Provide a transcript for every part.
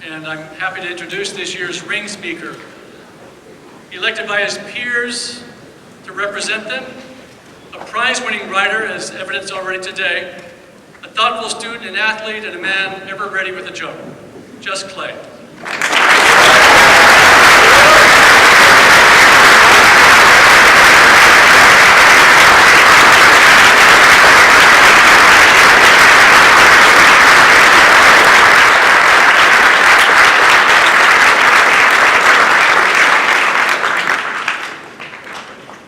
and I'm happy to introduce this year's ring speaker. Elected by his peers to represent them, a prize-winning writer, as evidenced already today, a thoughtful student and athlete, and a man ever ready with a joke, Jus Clay.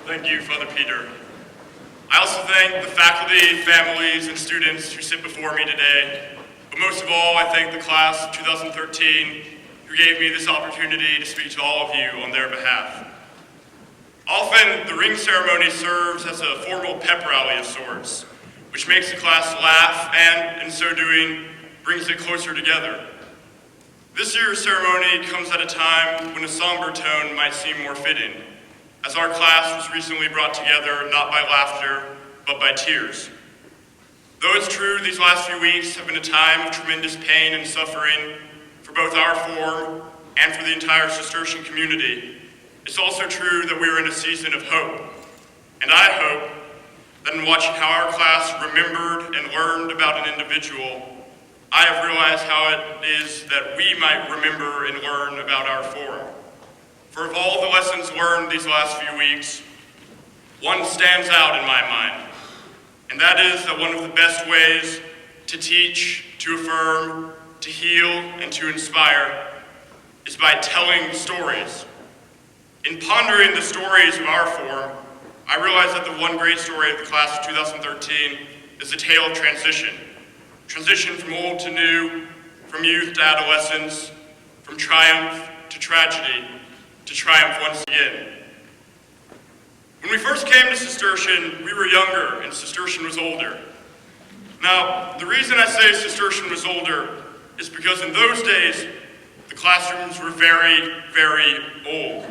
Thank you, Father Peter. I also thank the faculty, families, and students who sit before me today. But most of all, I thank the class of 2013 who gave me this opportunity to speak to all of you on their behalf. Often, the ring ceremony serves as a formal pep rally of sorts, which makes the class laugh and, in so doing, brings it closer together. This year's ceremony comes at a time when a somber tone might seem more fitting, as our class was recently brought together not by laughter, but by tears. Though it's true these last few weeks have been a time of tremendous pain and suffering for both our form and for the entire Cistercian community, it's also true that we are in a season of hope. And I hope that in watching how our class remembered and learned about an individual, I have realized how it is that we might remember and learn about our form. For of all the lessons learned these last few weeks, one stands out in my mind, and that is that one of the best ways to teach, to affirm, to heal, and to inspire is by telling stories. In pondering the stories of our form, I realized that the one great story of the class of 2013 is the tale of transition. Transition from old to new, from youth to adolescence, from triumph to tragedy, to triumph once again. When we first came to Cistercian, we were younger and Cistercian was older. Now, the reason I say Cistercian was older is because in those days, the classrooms were very, very old.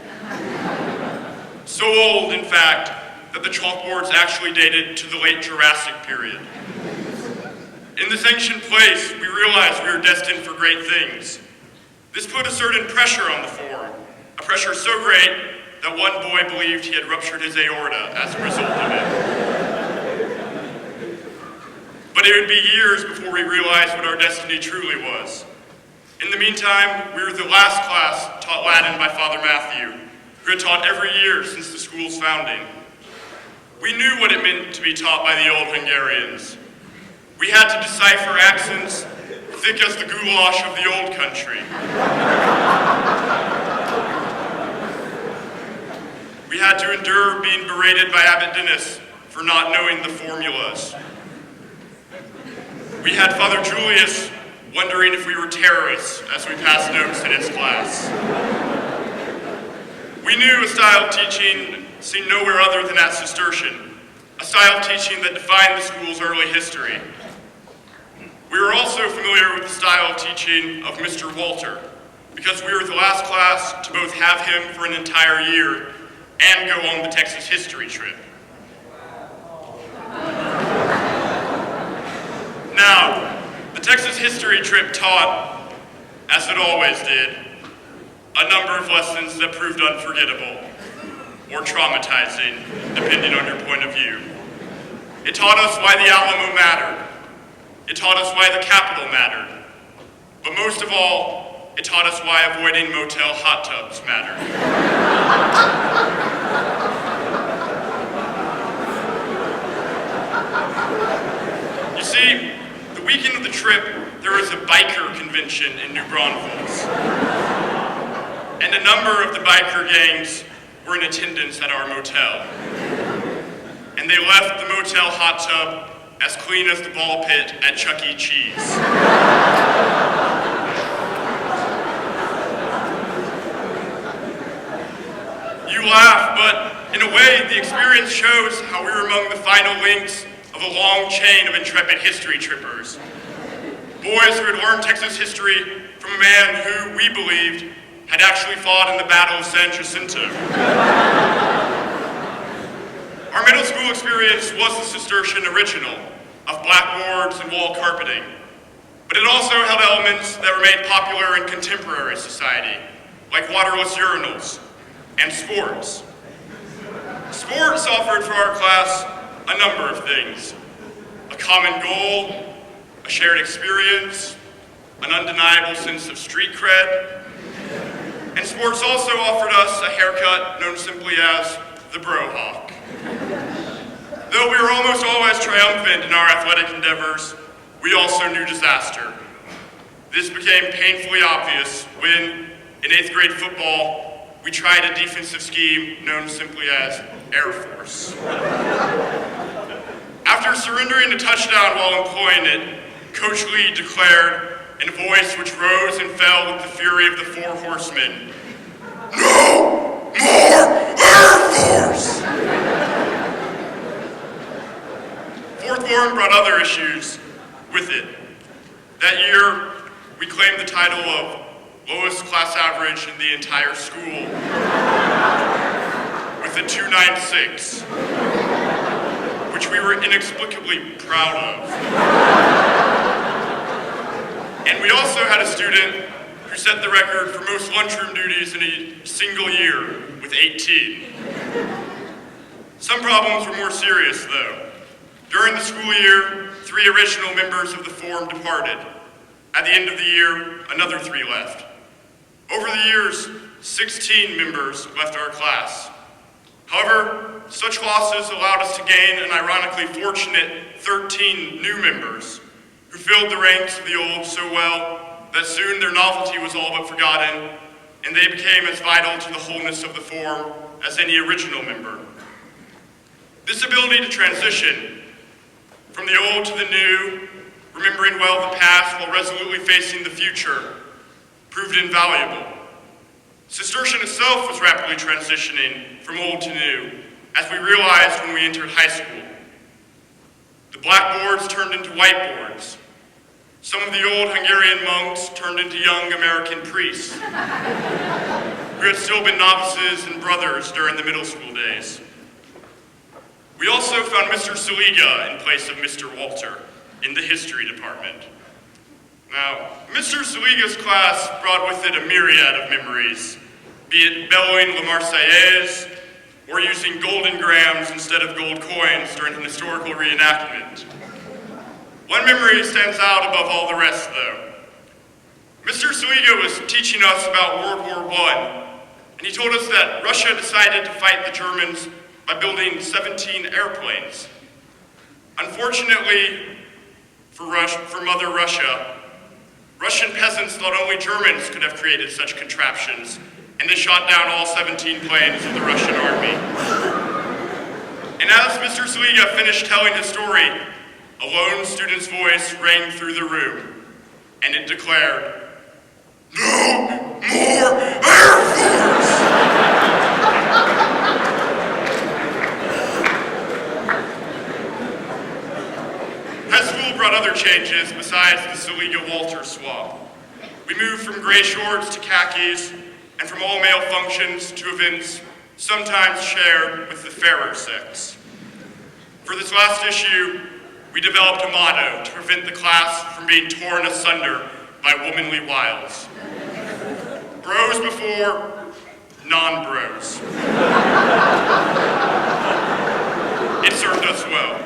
So old, in fact, that the chalkboards actually dated to the late Jurassic period. In this ancient place, we realized we were destined for great things. This put a certain pressure on the form. A pressure so great that one boy believed he had ruptured his aorta as a result of it. But it would be years before we realized what our destiny truly was. In the meantime, we were the last class taught Latin by Father Matthew, who had taught every year since the school's founding. We knew what it meant to be taught by the old Hungarians. We had to decipher accents thick as the goulash of the old country. We had to endure being berated by Abbot Dennis for not knowing the formulas. We had Father Julius wondering if we were terrorists as we passed notes in his class. We knew a style of teaching seen nowhere other than at Cistercian, a style of teaching that defined the school's early history. We were also familiar with the style of teaching of Mr. Walter, because we were the last class to both have him for an entire year and go on the Texas history trip. Now, the Texas history trip taught, as it always did, a number of lessons that proved unforgettable or traumatizing, depending on your point of view. It taught us why the Alamo mattered. It taught us why the Capitol mattered. But most of all, it taught us why avoiding motel hot tubs mattered. You see, the weekend of the trip, there was a biker convention in New Braunfels. And a number of the biker gangs were in attendance at our motel. And they left the motel hot tub as clean as the ball pit at Chuck E. Cheese. You laugh, but in a way, the experience shows how we were among the final links of a long chain of intrepid history trippers. Boys who had learned Texas history from a man who, we believed, had actually fought in the Battle of San Jacinto. Our middle school experience was the Cistercian original of blackboards and wall carpeting. But it also held elements that remained popular in contemporary society, like waterless urinals and sports. Sports offered for our class a number of things: a common goal, a shared experience, an undeniable sense of street cred, and sports also offered us a haircut known simply as the Brohawk. Though we were almost always triumphant in our athletic endeavors, we also knew disaster. This became painfully obvious when, in 8th grade football, we tried a defensive scheme known simply as Air Force. After surrendering a touchdown while employing it, Coach Lee declared in a voice which rose and fell with the fury of the Four Horsemen, "No more Air Force!" Fourth Warren brought other issues with it. That year, we claimed the title of lowest class average in the entire school with a 296, which we were inexplicably proud of. And we also had a student who set the record for most lunchroom duties in a single year with 18. Some problems were more serious, though. During the school year, 3 original members of the Forum departed. At the end of the year, another 3 left. Over the years, 16 members left our class. However, such losses allowed us to gain an ironically fortunate 13 new members who filled the ranks of the old so well that soon their novelty was all but forgotten, and they became as vital to the wholeness of the Forum as any original member. This ability to transition from the old to the new, remembering well the past while resolutely facing the future, proved invaluable. Cistercian itself was rapidly transitioning from old to new, as we realized when we entered high school. The blackboards turned into whiteboards. Some of the old Hungarian monks turned into young American priests, who had still been novices and brothers during the middle school days. We also found Mr. Saliga in place of Mr. Walter in the history department. Now, Mr. Saliga's class brought with it a myriad of memories, be it bellowing La Marseillaise or using golden grams instead of gold coins during an historical reenactment. One memory stands out above all the rest, though. Mr. Saliga was teaching us about World War I, and he told us that Russia decided to fight the Germans by building 17 airplanes. Unfortunately for Mother Russia, Russian peasants thought only Germans could have created such contraptions, and they shot down all 17 planes of the Russian army. And as Mr. Saliga finished telling his story, a lone student's voice rang through the room, and it declared, "No more Air Force!" High school brought other changes besides the Saliga-Walter swap. We moved from gray shorts to khakis, and from all-male functions to events sometimes shared with the fairer sex. For this last issue, we developed a motto to prevent the class from being torn asunder by womanly wiles. Bros before non-bros. It served us well.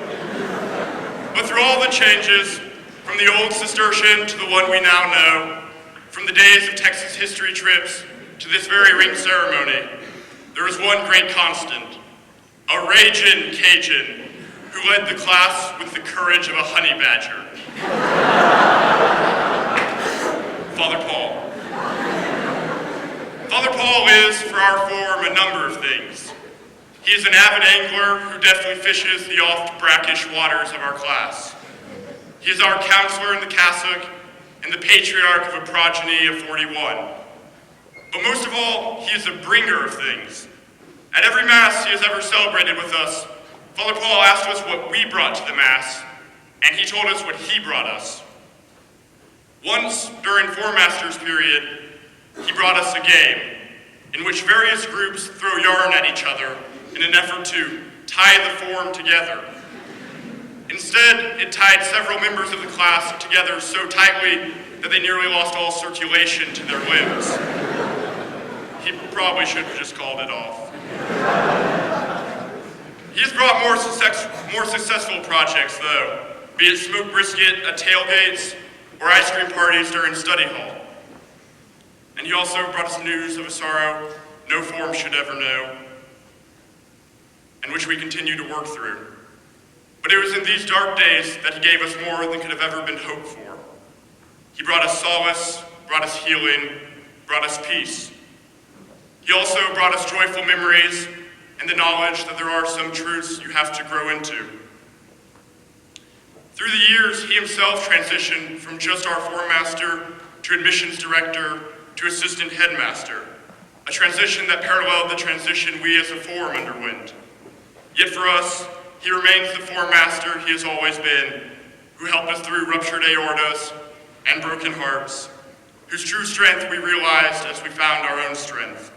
But through all the changes, from the old Cistercian to the one we now know, from the days of Texas history trips to this very ring ceremony, there is one great constant, a ragin' Cajun who led the class with the courage of a honey badger. Father Paul. Father Paul is, for our Forum, a number of things. He is an avid angler who deftly fishes the oft brackish waters of our class. He is our counselor in the cassock and the patriarch of a progeny of 41. But most of all, he is a bringer of things. At every Mass he has ever celebrated with us, Father Paul asked us what we brought to the Mass, and he told us what he brought us. Once, during Four Masters period, he brought us a game in which various groups throw yarn at each other in an effort to tie the Forum together. Instead, it tied several members of the class together so tightly that they nearly lost all circulation to their limbs. He probably should have just called it off. He has brought more successful projects, though, be it smoked brisket at tailgates or ice cream parties during study hall. And he also brought us news of a sorrow no form should ever know, and which we continue to work through. But it was in these dark days that he gave us more than could have ever been hoped for. He brought us solace, brought us healing, brought us peace. He also brought us joyful memories and the knowledge that there are some truths you have to grow into. Through the years, he himself transitioned from just our form master to admissions director to assistant headmaster, a transition that paralleled the transition we as a form underwent. Yet for us, he remains the form master he has always been, who helped us through ruptured aortas and broken hearts, whose true strength we realized as we found our own strength.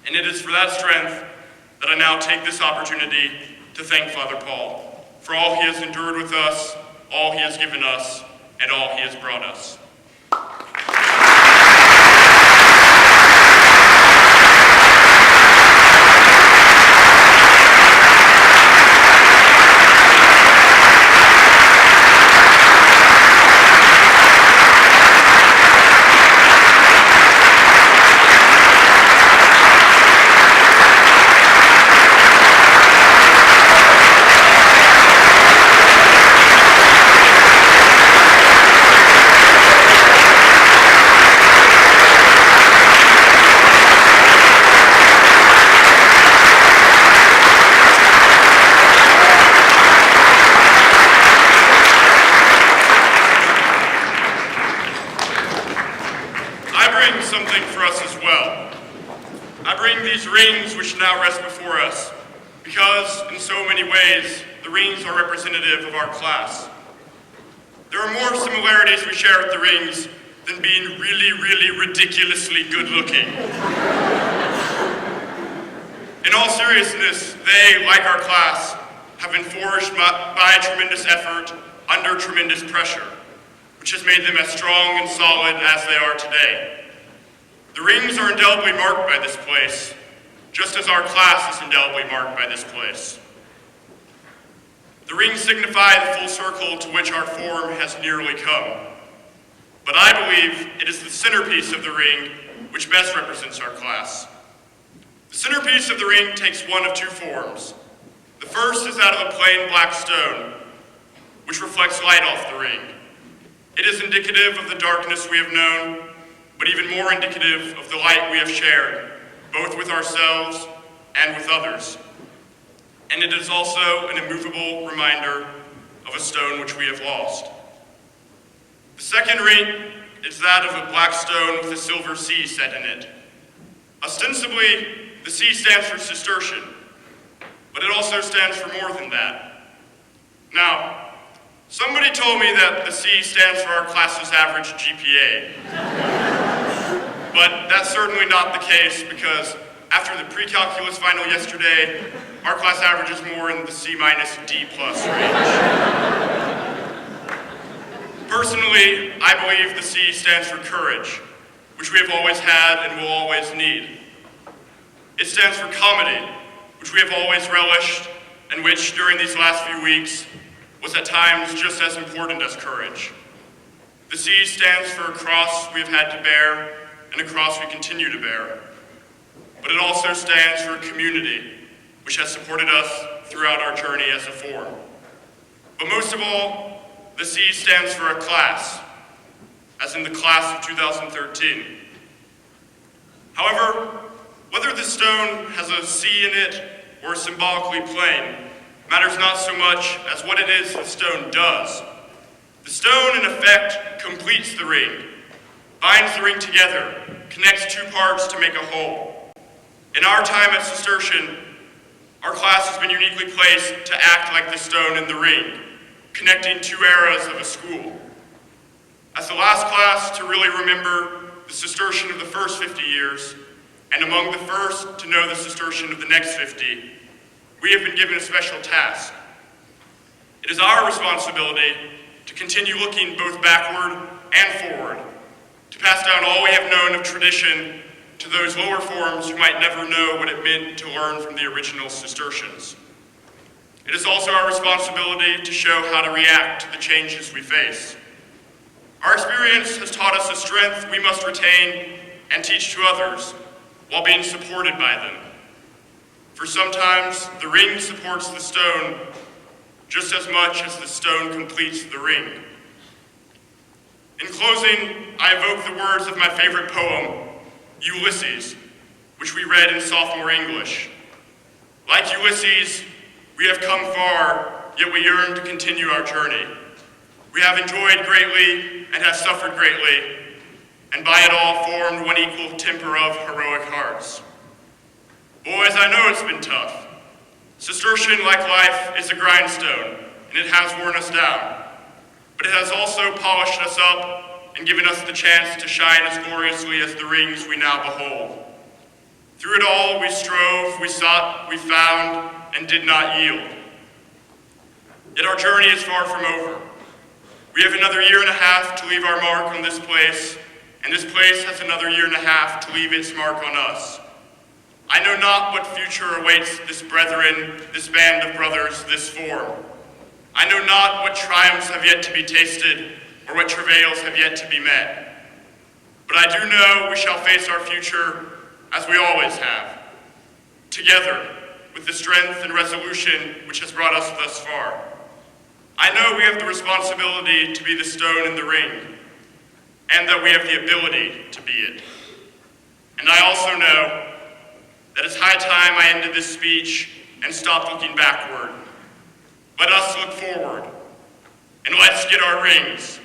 And it is for that strength that I now take this opportunity to thank Father Paul for all he has endured with us, all he has given us, and all he has brought us. Rings which now rest before us, because in so many ways, the rings are representative of our class. There are more similarities we share with the rings than being really, really ridiculously good looking. In all seriousness, they, like our class, have been forged by tremendous effort under tremendous pressure, which has made them as strong and solid as they are today. The rings are indelibly marked by this place, just as our class is indelibly marked by this place. The rings signify the full circle to which our form has nearly come. But I believe it is the centerpiece of the ring which best represents our class. The centerpiece of the ring takes one of two forms. The first is that of a plain black stone, which reflects light off the ring. It is indicative of the darkness we have known, but even more indicative of the light we have shared, both with ourselves and with others. And it is also an immovable reminder of a stone which we have lost. The second ring is that of a black stone with a silver C set in it. Ostensibly, the C stands for Cistercian, but it also stands for more than that. Now, somebody told me that the C stands for our class's average GPA. But that's certainly not the case, because after the pre-calculus final yesterday, our class average is more in the C- D+ range. Personally, I believe the C stands for courage, which we have always had and will always need. It stands for comedy, which we have always relished, and which, during these last few weeks, was at times just as important as courage. The C stands for a cross we have had to bear, and a cross we continue to bear. But it also stands for a community, which has supported us throughout our journey as a form. But most of all, the C stands for a class, as in the class of 2013. However, whether the stone has a C in it or is symbolically plain matters not so much as what it is the stone does. The stone, in effect, completes the ring, binds the ring together, connects two parts to make a whole. In our time at Cistercian, our class has been uniquely placed to act like the stone in the ring, connecting two eras of a school. As the last class to really remember the Cistercian of the first 50 years, and among the first to know the Cistercian of the next 50, we have been given a special task. It is our responsibility to continue looking both backward and forward, to pass down all we have known of tradition to those lower forms who might never know what it meant to learn from the original Cistercians. It is also our responsibility to show how to react to the changes we face. Our experience has taught us the strength we must retain and teach to others while being supported by them. For sometimes the ring supports the stone just as much as the stone completes the ring. In closing, I evoke the words of my favorite poem, Ulysses, which we read in sophomore English. Like Ulysses, we have come far, yet we yearn to continue our journey. We have enjoyed greatly and have suffered greatly, and by it all formed one equal temper of heroic hearts. Boys, I know it's been tough. Cistercian, like life, is a grindstone, and it has worn us down. But it has also polished us up and given us the chance to shine as gloriously as the rings we now behold. Through it all, we strove, we sought, we found, and did not yield. Yet our journey is far from over. We have another year and a half to leave our mark on this place, and this place has another year and a half to leave its mark on us. I know not what future awaits this brethren, this band of brothers, this form. I know not what triumphs have yet to be tasted or what travails have yet to be met. But I do know we shall face our future as we always have, together with the strength and resolution which has brought us thus far. I know we have the responsibility to be the stone in the ring, and that we have the ability to be it. And I also know that it's high time I ended this speech and stopped looking backward. Let us look forward, and let's get our rings.